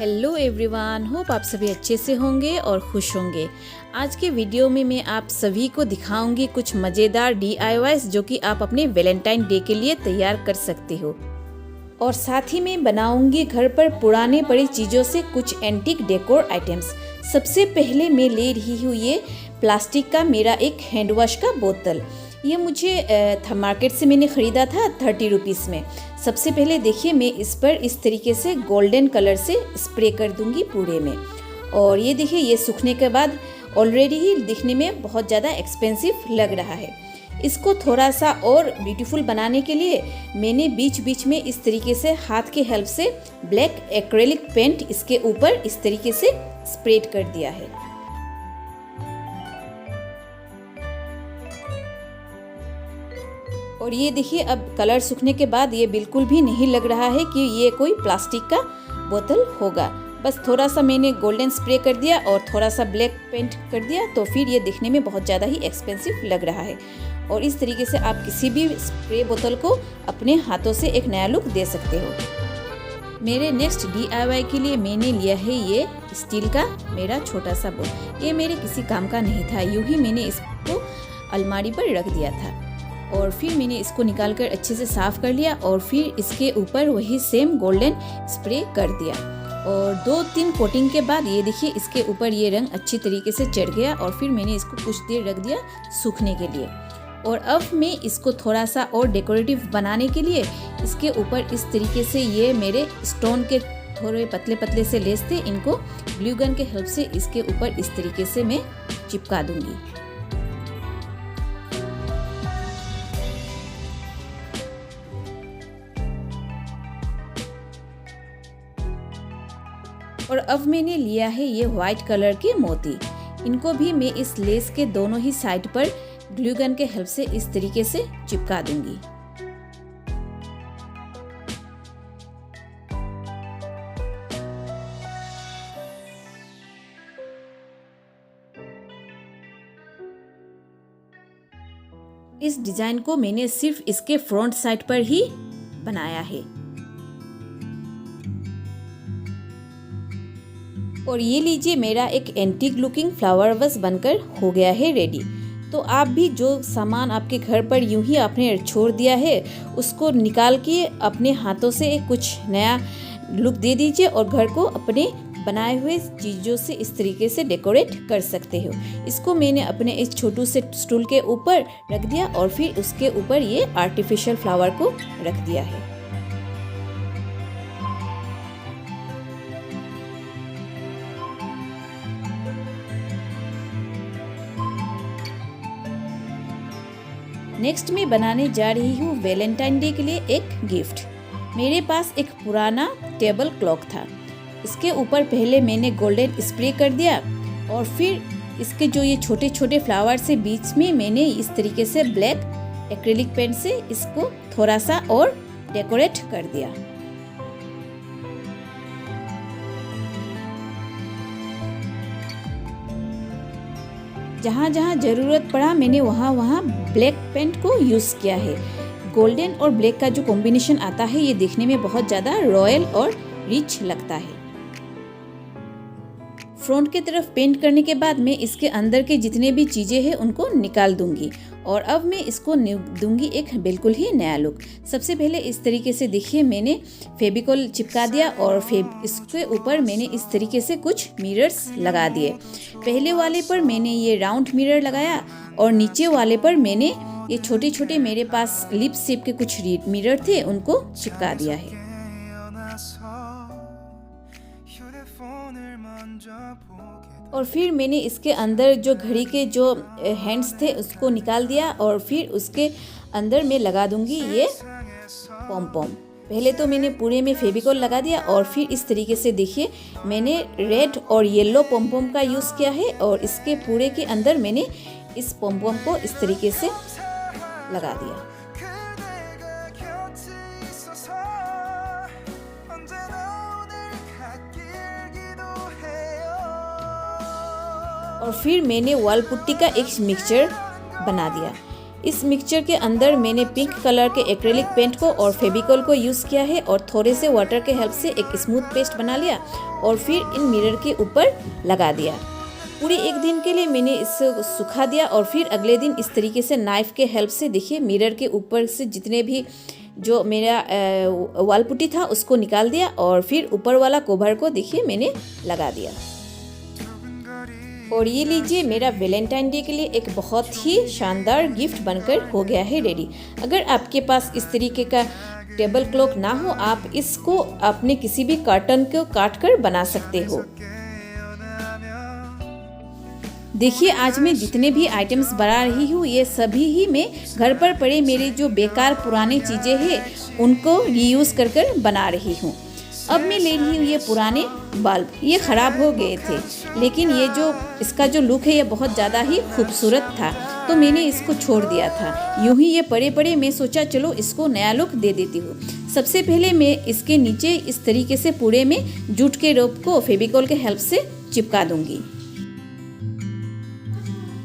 Hello everyone, hope आप सभी अच्छे से होंगे और खुश होंगे। आज के वीडियो में मैं आप सभी को दिखाऊंगी कुछ मज़ेदार DIYs जो कि आप अपने वैलेंटाइन डे के लिए तैयार कर सकते हो। और साथ ही मैं बनाऊंगी घर पर पुराने पड़ी चीज़ों से कुछ एंटीक डेकोर आइटम्स। सबसे पहले मैं ले रही हूँ ये प्लास्टिक का मेरा एक हैंड वॉश का बोतल। ये मुझे मार्केट से मैंने ख़रीदा था 30 रुपीज़ में। सबसे पहले देखिए मैं इस पर इस तरीके से गोल्डन कलर से स्प्रे कर दूंगी पूरे में। और ये देखिए ये सूखने के बाद ऑलरेडी ही दिखने में बहुत ज़्यादा एक्सपेंसिव लग रहा है। इसको थोड़ा सा और ब्यूटीफुल बनाने के लिए मैंने बीच बीच में इस तरीके से हाथ के हेल्प से ब्लैक एक्रेलिक पेंट इसके ऊपर इस तरीके से स्प्रेड कर दिया है। और ये देखिए अब कलर सूखने के बाद ये बिल्कुल भी नहीं लग रहा है कि ये कोई प्लास्टिक का बोतल होगा। बस थोड़ा सा मैंने गोल्डन स्प्रे कर दिया और थोड़ा सा ब्लैक पेंट कर दिया तो फिर ये दिखने में बहुत ज़्यादा ही एक्सपेंसिव लग रहा है। और इस तरीके से आप किसी भी स्प्रे बोतल को अपने हाथों से एक नया लुक दे सकते हो। मेरे नेक्स्ट DIY के लिए मैंने लिया है ये स्टील का मेरा छोटा सा बोल। ये मेरे किसी काम का नहीं था, यूँ ही मैंने इसको अलमारी पर रख दिया था। और फिर मैंने इसको निकाल कर अच्छे से साफ़ कर लिया और फिर इसके ऊपर वही सेम गोल्डन स्प्रे कर दिया। और 2-3 कोटिंग के बाद ये देखिए इसके ऊपर ये रंग अच्छी तरीके से चढ़ गया। और फिर मैंने इसको कुछ देर रख दिया सूखने के लिए। और अब मैं इसको थोड़ा सा और डेकोरेटिव बनाने के लिए इसके ऊपर इस तरीके से ये मेरे स्टोन के थोड़े पतले पतले से लेस थे, इनको ग्लू गन के हेल्प से इसके ऊपर इस तरीके से मैं चिपका दूंगी। और अब मैंने लिया है ये वाइट कलर के मोती। इनको भी मैं इस लेस के दोनों ही साइड पर ग्लू गन के हेल्प से इस तरीके से चिपका दूंगी। इस डिजाइन को मैंने सिर्फ इसके फ्रंट साइड पर ही बनाया है। और ये लीजिए मेरा एक एंटीक लुकिंग फ्लावर वस बनकर हो गया है रेडी। तो आप भी जो सामान आपके घर पर यूं ही आपने छोड़ दिया है उसको निकाल के अपने हाथों से कुछ नया लुक दे दीजिए और घर को अपने बनाए हुए चीज़ों से इस तरीके से डेकोरेट कर सकते हो। इसको मैंने अपने इस छोटू से स्टूल के ऊपर रख दिया और फिर उसके ऊपर ये आर्टिफिशियल फ्लावर को रख दिया है। नेक्स्ट मैं बनाने जा रही हूँ वैलेंटाइन डे के लिए एक गिफ्ट। मेरे पास एक पुराना टेबल क्लॉक था। इसके ऊपर पहले मैंने गोल्डन स्प्रे कर दिया और फिर इसके जो ये छोटे छोटे फ्लावर से बीच में मैंने इस तरीके से ब्लैक एक्रेलिक पेंट से इसको थोड़ा सा और डेकोरेट कर दिया। जहाँ जहाँ ज़रूरत पड़ा मैंने वहाँ वहाँ ब्लैक पेंट को यूज़ किया है। गोल्डन और ब्लैक का जो कॉम्बिनेशन आता है ये देखने में बहुत ज़्यादा रॉयल और रिच लगता है। फ्रंट की तरफ पेंट करने के बाद मैं इसके अंदर के जितने भी चीज़ें हैं उनको निकाल दूंगी। और अब मैं इसको दूंगी एक बिल्कुल ही नया लुक। सबसे पहले इस तरीके से देखिए मैंने फेविकॉल चिपका दिया और इसके ऊपर मैंने इस तरीके से कुछ मिरर्स लगा दिए। पहले वाले पर मैंने ये राउंड मिरर लगाया और नीचे वाले पर मैंने ये छोटे छोटे मेरे पास लिप शेप के कुछ मिरर थे उनको चिपका दिया है। और फिर मैंने इसके अंदर जो घड़ी के जो हैंड्स थे उसको निकाल दिया और फिर उसके अंदर मैं लगा दूंगी ये पॉम पॉम। पहले तो मैंने पूरे में फेविकॉल लगा दिया और फिर इस तरीके से देखिए मैंने रेड और येलो पॉम पॉम का यूज़ किया है और इसके पूरे के अंदर मैंने इस पॉम पॉम को इस तरीके से लगा दिया। और फिर मैंने वॉल पुट्टी का एक मिक्सचर बना दिया। इस मिक्सचर के अंदर मैंने पिंक कलर के एक्रेलिक पेंट को और फेविकॉल को यूज़ किया है और थोड़े से वाटर के हेल्प से एक स्मूथ पेस्ट बना लिया और फिर इन मिरर के ऊपर लगा दिया। पूरे एक दिन के लिए मैंने इसे सुखा दिया और फिर अगले दिन इस तरीके से नाइफ़ के हेल्प से देखिए मिरर के ऊपर से जितने भी जो मेरा वाल पुट्टी था उसको निकाल दिया और फिर ऊपर वाला कवर को देखिए मैंने लगा दिया। और ये लीजिए मेरा वैलेंटाइन डे के लिए एक बहुत ही शानदार गिफ्ट बनकर हो गया है रेडी। अगर आपके पास इस तरीके का टेबल क्लॉक ना हो, आप इसको अपने किसी भी कार्टन को काट कर बना सकते हो। देखिए आज मैं जितने भी आइटम्स बना रही हूँ ये सभी ही मैं घर पर पड़े मेरे जो बेकार पुराने चीज़ें हैं उनको रीयूज़ कर कर बना रही हूँ। अब मैं ले रही हूँ ये पुराने बल्ब, ये ख़राब हो गए थे लेकिन ये जो इसका जो लुक है ये बहुत ज़्यादा ही खूबसूरत था तो मैंने इसको छोड़ दिया था। यूँ ही ये पड़े पड़े मैं सोचा चलो इसको नया लुक दे देती हूँ। सबसे पहले मैं इसके नीचे इस तरीके से पूरे में जूट के रोप को फेविकॉल के हेल्प से चिपका दूँगी।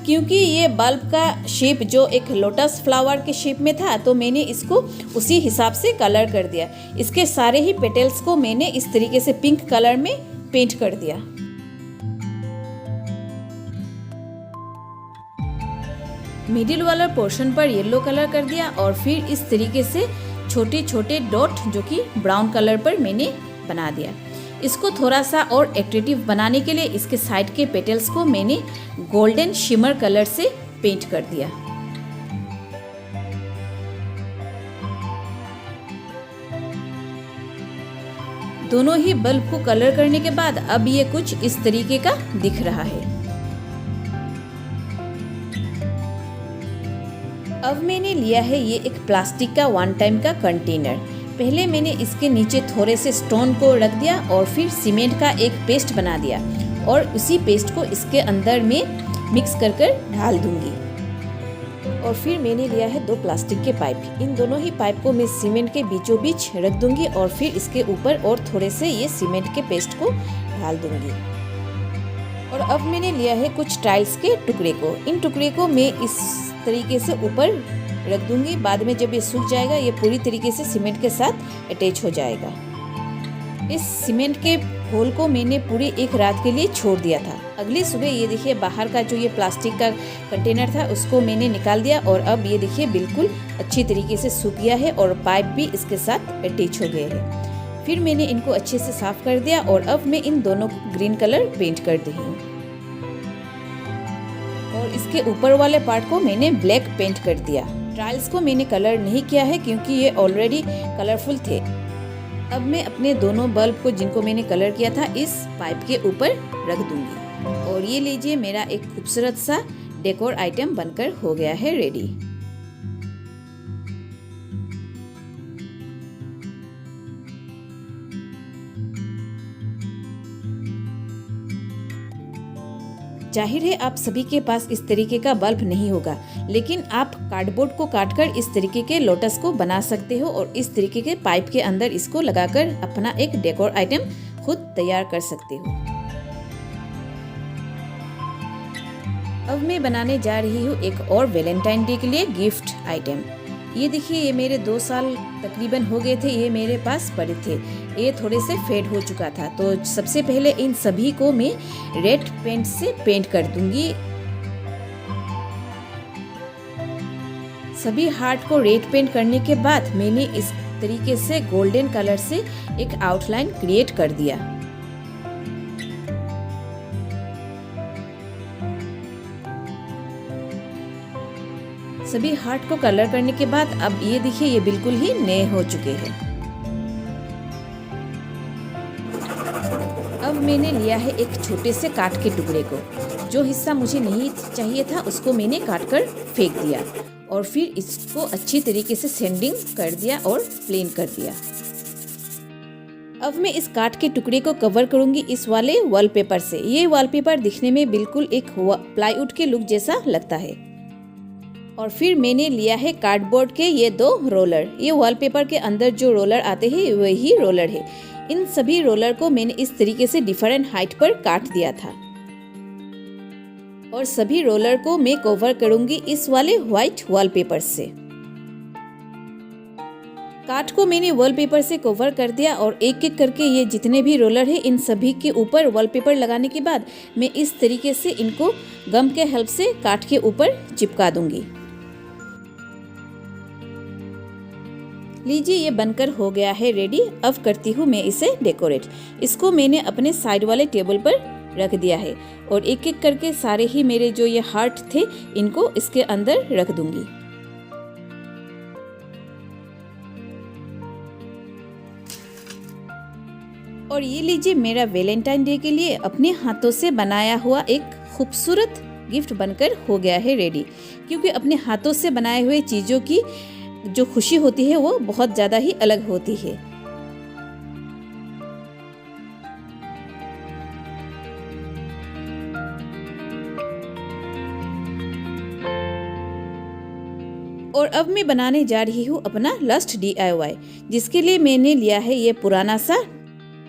क्योंकि ये बल्ब का शेप जो एक लोटस फ्लावर के शेप में था तो मैंने इसको उसी हिसाब से कलर कर दिया। इसके सारे ही पेटल्स को मैंने इस तरीके से पिंक कलर में पेंट कर दिया। मिडिल वाला पोर्शन पर येलो कलर कर दिया और फिर इस तरीके से छोटे छोटे डॉट जो कि ब्राउन कलर पर मैंने बना दिया। इसको थोड़ा सा और एट्रैक्टिव बनाने के लिए इसके साइड के पेटल्स को मैंने गोल्डन शिमर कलर से पेंट कर दिया। दोनों ही बल्ब को कलर करने के बाद अब ये कुछ इस तरीके का दिख रहा है। अब मैंने लिया है ये एक प्लास्टिक का वन टाइम का कंटेनर। पहले मैंने इसके नीचे थोड़े से स्टोन को रख दिया और फिर सीमेंट का एक पेस्ट बना दिया और उसी पेस्ट को इसके अंदर में मिक्स कर कर ढाल दूंगी। और फिर मैंने लिया है 2 प्लास्टिक के पाइप। इन दोनों ही पाइप को मैं सीमेंट के बीचों बीच रख दूंगी और फिर इसके ऊपर और थोड़े से ये सीमेंट के पेस्ट को ढाल दूंगी। और अब मैंने लिया है कुछ टाइल्स के टुकड़े को। इन टुकड़े को मैं इस तरीके से ऊपर रख दूंगी। बाद में जब ये सूख जाएगा ये पूरी तरीके से सीमेंट के साथ अटैच हो जाएगा। इस सीमेंट के घोल को मैंने पूरी एक रात के लिए छोड़ दिया था। अगली सुबह ये देखिए बाहर का जो ये प्लास्टिक का कंटेनर था उसको मैंने निकाल दिया और अब ये देखिए बिल्कुल अच्छी तरीके से सूख गया है और पाइप भी इसके साथ अटैच हो गए हैं। फिर मैंने इनको अच्छे से साफ कर दिया और अब मैं इन दोनों को ग्रीन कलर पेंट कर दी हूँ और इसके ऊपर वाले पार्ट को मैंने ब्लैक पेंट कर दिया। टाइल्स को मैंने कलर नहीं किया है क्योंकि ये ऑलरेडी कलरफुल थे। अब मैं अपने दोनों बल्ब को जिनको मैंने कलर किया था इस पाइप के ऊपर रख दूंगी और ये लीजिए मेरा एक खूबसूरत सा डेकोर आइटम बनकर हो गया है रेडी। जाहिर है आप सभी के पास इस तरीके का बल्ब नहीं होगा लेकिन आप कार्डबोर्ड को काटकर इस तरीके के लोटस को बना सकते हो और इस तरीके के पाइप के अंदर इसको लगाकर अपना एक डेकोर आइटम खुद तैयार कर सकते हो। अब मैं बनाने जा रही हूँ एक और वैलेंटाइन डे के लिए गिफ्ट आइटम। ये देखिए ये मेरे 2 साल तकरीबन हो गए थे, ये मेरे पास पड़े थे। ये थोड़े से फेड हो चुका था तो सबसे पहले इन सभी को मैं रेड पेंट से पेंट कर दूंगी। सभी हार्ट को रेड पेंट करने के बाद मैंने इस तरीके से गोल्डन कलर से एक आउटलाइन क्रिएट कर दिया। सभी हार्ट को कलर करने के बाद अब ये देखिए ये बिल्कुल ही नए हो चुके हैं। अब मैंने लिया है एक छोटे से काठ के टुकड़े को। जो हिस्सा मुझे नहीं चाहिए था उसको मैंने काट कर फेंक दिया और फिर इसको अच्छी तरीके से सैंडिंग कर दिया और प्लेन कर दिया। अब मैं इस काठ के टुकड़े को कवर करूंगी इस वाले वॉलपेपर से। ये वॉलपेपर दिखने में बिल्कुल एक प्लाईवुड के लुक जैसा लगता है। और फिर मैंने लिया है कार्डबोर्ड के ये 2 रोलर। ये वॉलपेपर के अंदर जो रोलर आते हैं वही रोलर है। इन सभी रोलर को मैंने इस तरीके से डिफरेंट हाइट पर काट दिया था। और सभी रोलर को मैं कवर करूंगी इस वाले व्हाइट वॉलपेपर से। काठ को मैंने वॉलपेपर से कवर कर दिया और एक एक करके ये जितने भी रोलर है इन सभी के ऊपर वॉलपेपर लगाने के बाद मैं इस तरीके से इनको गम के हेल्प से काठ के ऊपर चिपका दूंगी। लीजिए ये बनकर हो गया है रेडी। अब करती हूँ मैं इसे डेकोरेट। इसको मैंने अपने साइड वाले टेबल पर रख दिया है और एक एक करके सारे ही मेरे जो ये हार्ट थे इनको इसके अंदर रख दूंगी। और ये लीजिए मेरा वैलेंटाइन डे के लिए अपने हाथों से बनाया हुआ एक खूबसूरत गिफ्ट बनकर हो गया है रेडी। क्योंकि अपने हाथों से बनाए हुए चीज़ों की जो खुशी होती है वो बहुत ज़्यादा ही अलग होती है। और अब मैं बनाने जा रही हूँ अपना लास्ट DIY, जिसके लिए मैंने लिया है ये पुराना सा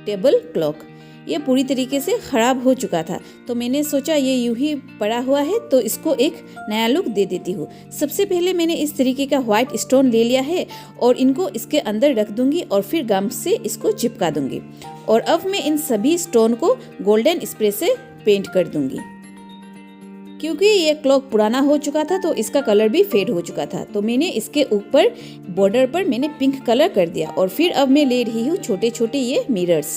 टेबल क्लॉक। ये पूरी तरीके से ख़राब हो चुका था तो मैंने सोचा ये यूं ही पड़ा हुआ है तो इसको एक नया लुक दे देती हूँ। सबसे पहले मैंने इस तरीके का व्हाइट स्टोन ले लिया है और इनको इसके अंदर रख दूंगी और फिर गम से इसको चिपका दूंगी। और अब मैं इन सभी स्टोन को गोल्डन स्प्रे से पेंट कर दूंगी। क्योंकि ये क्लॉक पुराना हो चुका था तो इसका कलर भी फेड हो चुका था तो मैंने इसके ऊपर बॉर्डर पर मैंने पिंक कलर कर दिया। और फिर अब मैं ले रही हूँ छोटे छोटे ये मिरर्स।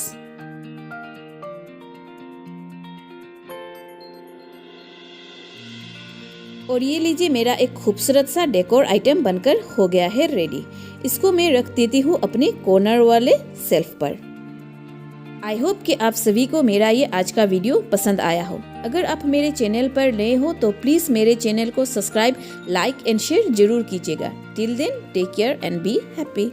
और ये लीजिए मेरा एक खूबसूरत सा डेकोर आइटम बनकर हो गया है रेडी। इसको मैं रख देती हूँ अपने कॉर्नर वाले सेल्फ पर। आई होप कि आप सभी को मेरा ये आज का वीडियो पसंद आया हो। अगर आप मेरे चैनल पर नए हो तो प्लीज़ मेरे चैनल को सब्सक्राइब, लाइक एंड शेयर जरूर कीजिएगा। Till then take care and be happy.